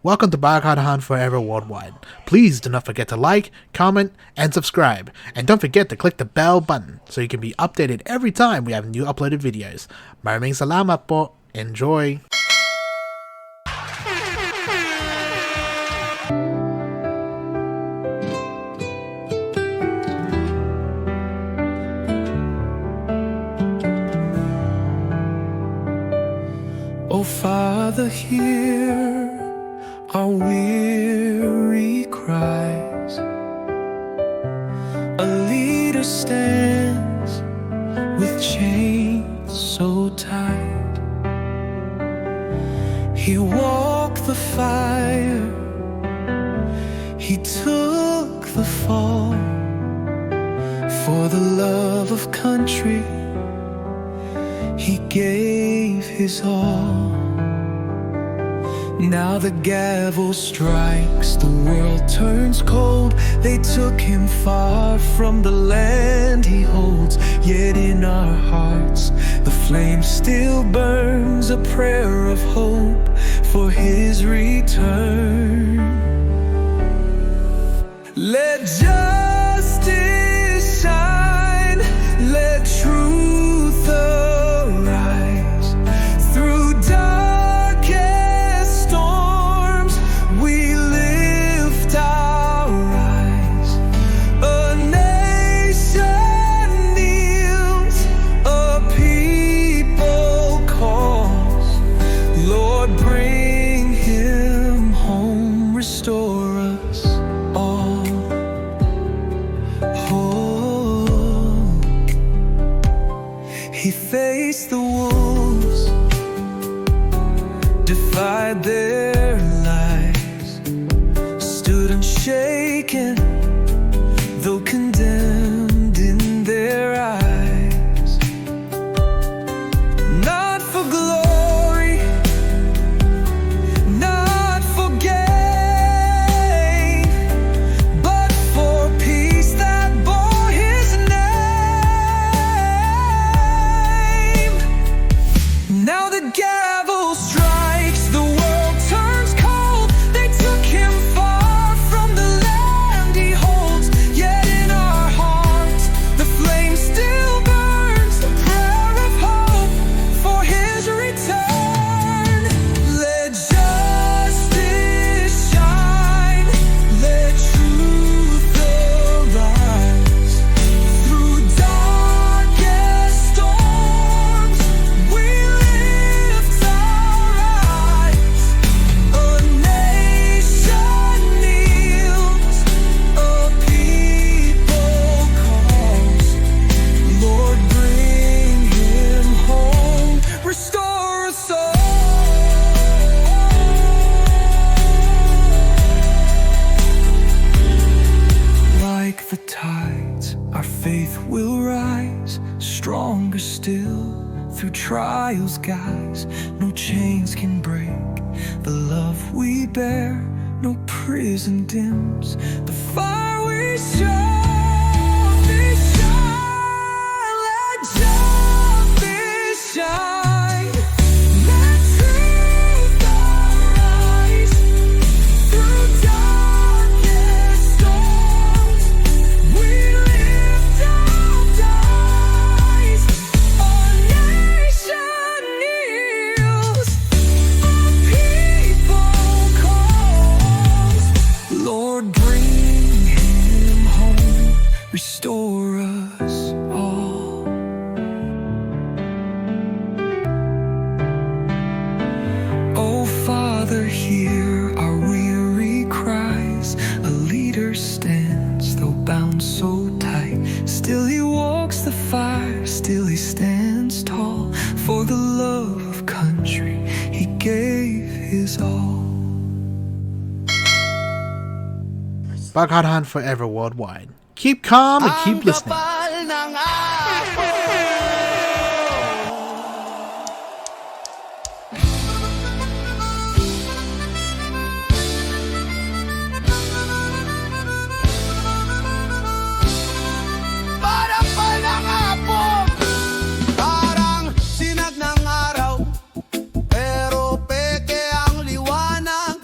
Welcome to Bagharhan Forever Worldwide. Please do not forget to like, comment, and subscribe. And don't forget to click the bell button so you can be updated every time we have new uploaded videos. Maraming salamat po. Enjoy! Oh Father, hear our weary cries. A leader stands with chains so tight. He walked the fire, he took the fall. For the love of country, he gave his all. Now the gavel strikes, the world turns cold. They took him far from the land he holds. Yet in our hearts the flame still burns, a prayer of hope for his return. Let justice shine, let truth arise. Through darkest storms we lift our eyes. A nation kneels, a people calls. Lord, bring him home, restore us all. Oh, he faced the wolves, defied their lies, stood unshaken, though condemned in their eyes. Not for glory, not for gain, but for peace that bore his name. Now the gavel strikes, the world turns cold. They took him far from the land he holds. Yet in our hearts the flame still burns, a prayer of hope for his return. Let justice shine, let truth arise. Through darkest storms we lift our eyes. A nation kneels, a people calls. Lord, bring him home, restore us all. Like the tides, our faith will rise, stronger still through trials, guys. No chains can break the love we bear, no prison dims the fire we show. We shine, let justice shine, let truth arise. Through darkest storms we lift our eyes. A nation kneels, a people calls. Lord, bring him home, restore us all. Oh Father, hear our weary cries. A leader stands, though bound so tight. Still he walks the fire, still he stands tall. For the love of country he gave his all. Bagharhan Forever Worldwide. Keep calm and keep listening. Parang palang hapon, parang sinag ng araw, pero peke ang liwanag.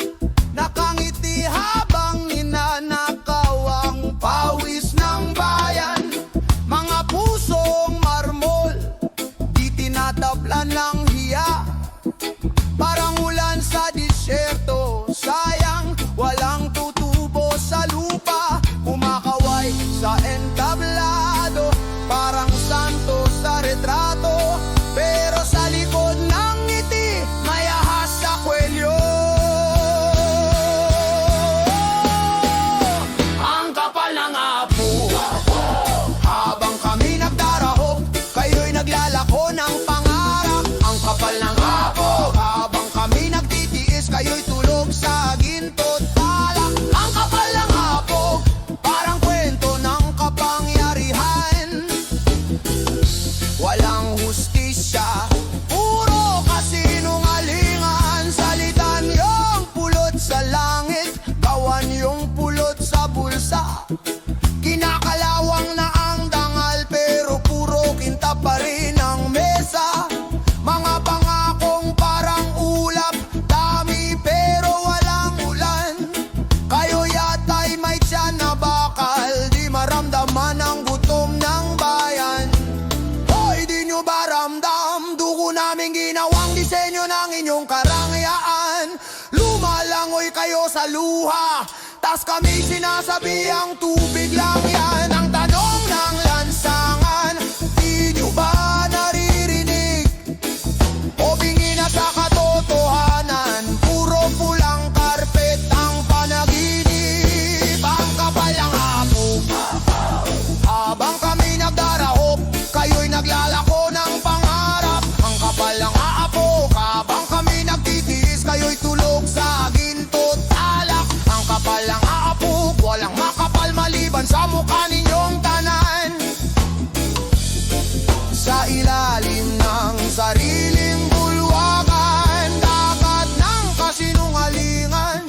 inyo ng inyong karangyaan. Lumalangoy kayo sa luha, tas kami sinasabi ang tubig lang yan. Ang tanong ng lansangan, di nyo ba naririnig? O bingi na sa katotohanan, puro pulang karpet ang panaginip. Ang kapal ng hapon, habang kami nagdarahop, kayo'y naglalako ng pangarap. Ang kapal ng aapok, habang kami nagtitiis, kayo'y tulog sa ginto't alak. Ang kapal ng aapok, walang makapal maliban sa mukha ninyong tanan. Sa ilalim ng sariling bulwagan, dagat ng kasinungalingan,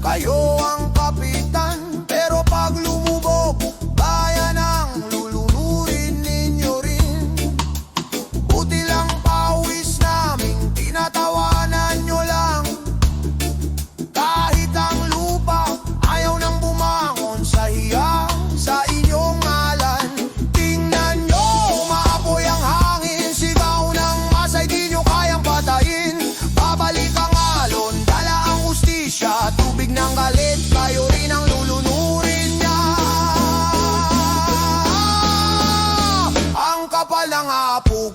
kayo ang kapitan. Pero pag lumubog, bayan ang lulunurin ninyo rin. Buti lang pawis naming tinatawanan nyo lang. Kahit ang lupa ayaw nang bumangon sa hiya sa inyong ngalan. Tingnan nyo, umaapoy ang hangin, sigaw ng masay di nyo kayang patayin. Babalik ang alon, dala ang hustisya, tubig ng galit, kayo rin ang lulunurin niya. Ang kapal ng hapog,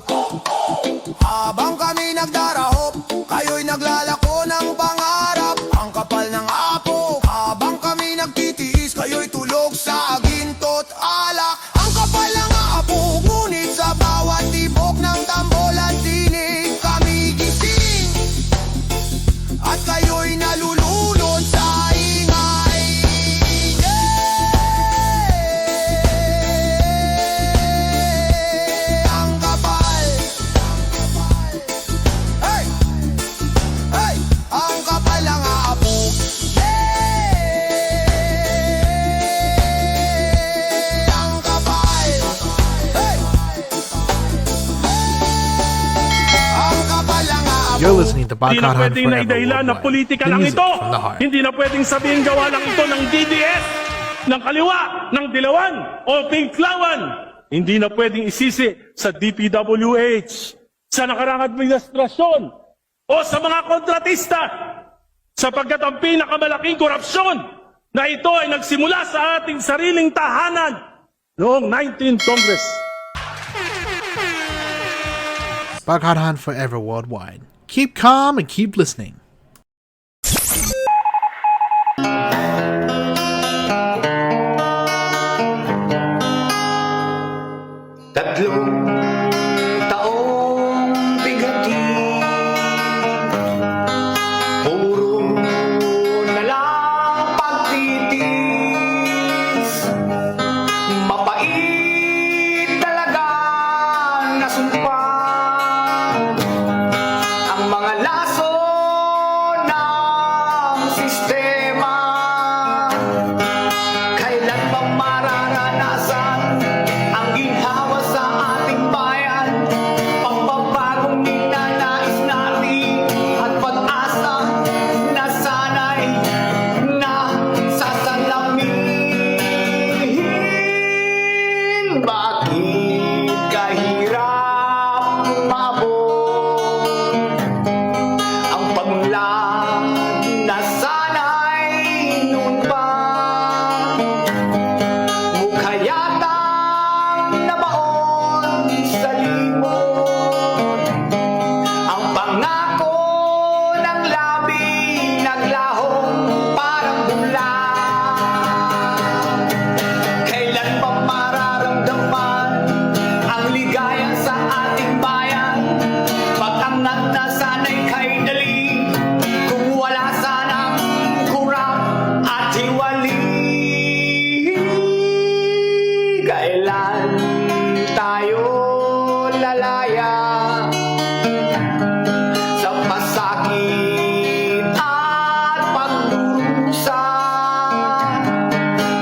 habang kami nagdarahop, kayo'y naglalako ng pangarap. Ang kapal ng hapog, habang kami nagtitiis, kayo'y tulog sa ginto't alak. Ang kapal ng hapog, ngunit sa bawat tibok ng tambol at tinig, kami gising at kayo'y nalulunod sa ingay. Ang kapal, hey! Hey! Ang kapal ng hapog, ang kapal, hey! Ang kapal ng hapog. You're listening to Hindi na Backward Hunt pwedeng Forever naidahilan na Worldwide. politika The lang music ito. from the heart. Hindi na pwedeng sabihin gawa lang ito ng DDS, ng kaliwa, ng dilawan, o pinklawan. Hindi na pwedeng isisi sa DPWH, sa nakarang administrasyon, o sa mga kontratista, sapagkat ang pinakamalaking korupsyon na ito ay nagsimula sa ating sariling tahanan noong 19th Congress. Backward Hunt Forever Worldwide. Keep calm and keep listening. Tatlong taong bigati, puro na lang pagtitis. Mapait talaga na sumpa ang mga laso ng sistema. Kailan ba mararanasan ang ginhawa sa ating bayan? Pagbabagong ninanais natin at pag-asa na sana'y nasasalamin. Bakit kahirap umabot ang pagmulan na sana'y noon pa? Mukha yatang nabaon sa limot ang pangako ng labi, naglahong parang bulan. Kailan pa mararamdaman ang ligaya sa ating bayan? Pag-angat na sana'y kay dali, kung wala sanang kurap at hiwali. Kailan tayo lalaya sa pasakit at pagdurusa?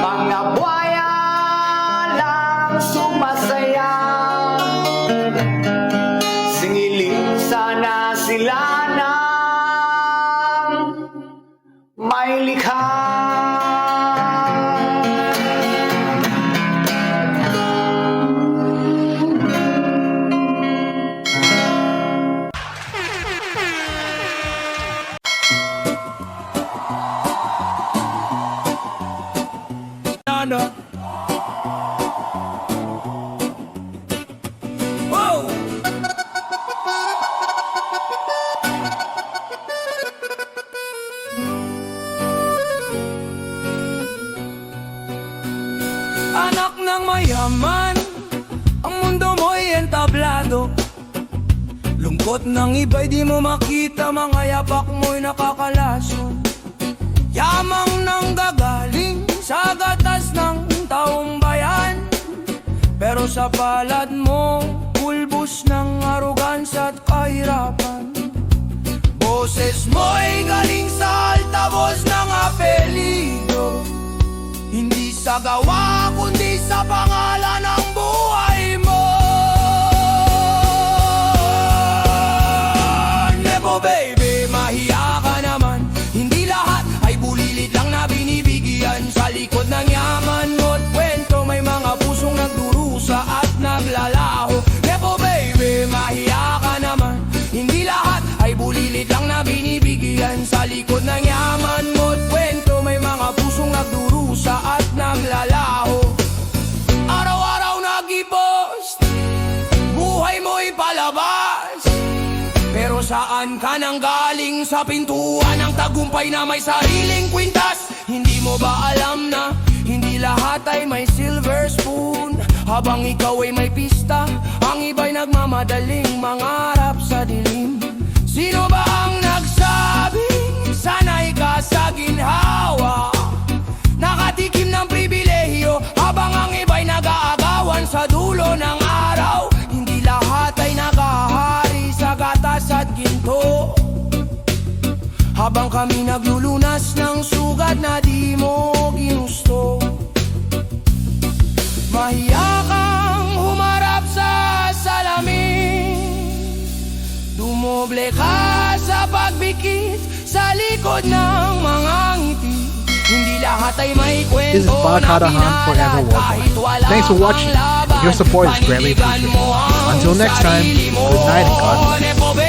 Mga buhaya lang sumasaya, singilin sana sila ng may likha. yaman, ang mundo mo'y entablado. Lungkot ng iba'y di mo makita, mga yapak mo'y nakakalason. Yamang nanggagaling sa gatas ng taong bayan, pero sa palad mo, pulbos ng arogansya at kahirapan. Boses mo'y galing sa altavoz ng apelido, hindi sa gawa kundi sa pangalan ng buhay mo. Nepo baby, mahiya ka naman, hindi lahat ay bulilit lang na binibigyan. Sa likod ng yaman mo't kwento, may mga pusong nagdurusa at naglalaho. Nepo baby, mahiya ka naman, hindi lahat ay bulilit lang na binibigyan. Sa likod ng yaman mo't kwento, may mga pusong nagdurusa at naglalaho. Araw-araw nag-i-post, buhay mo'y palabas, pero saan ka nang galing? Sa pintuan ng tagumpay na may sariling kwintas. Hindi mo ba alam na hindi lahat ay may silver spoon? Habang ikaw ay may pista, ang iba'y nagmamadaling mangarap sa dilim. Sino ba ang nagsabing sanay ka sa ginhawa? Nakatikim ng pribilehiyo habang ang iba'y nag-aagawan sa dulo ng araw. Hindi lahat ay nakahari sa gatas at ginto, habang kami naglulunas ng sugat na di mo ginusto. Mahiya kang humarap sa salamin, dumoble ka sa pagbikit sa likod ng mga ngiti. Hindi lahat ay may kwento. This is Barkada Han Forever Worldwide. Thanks for watching. Your support is greatly appreciated. Until next time, good night and God bless.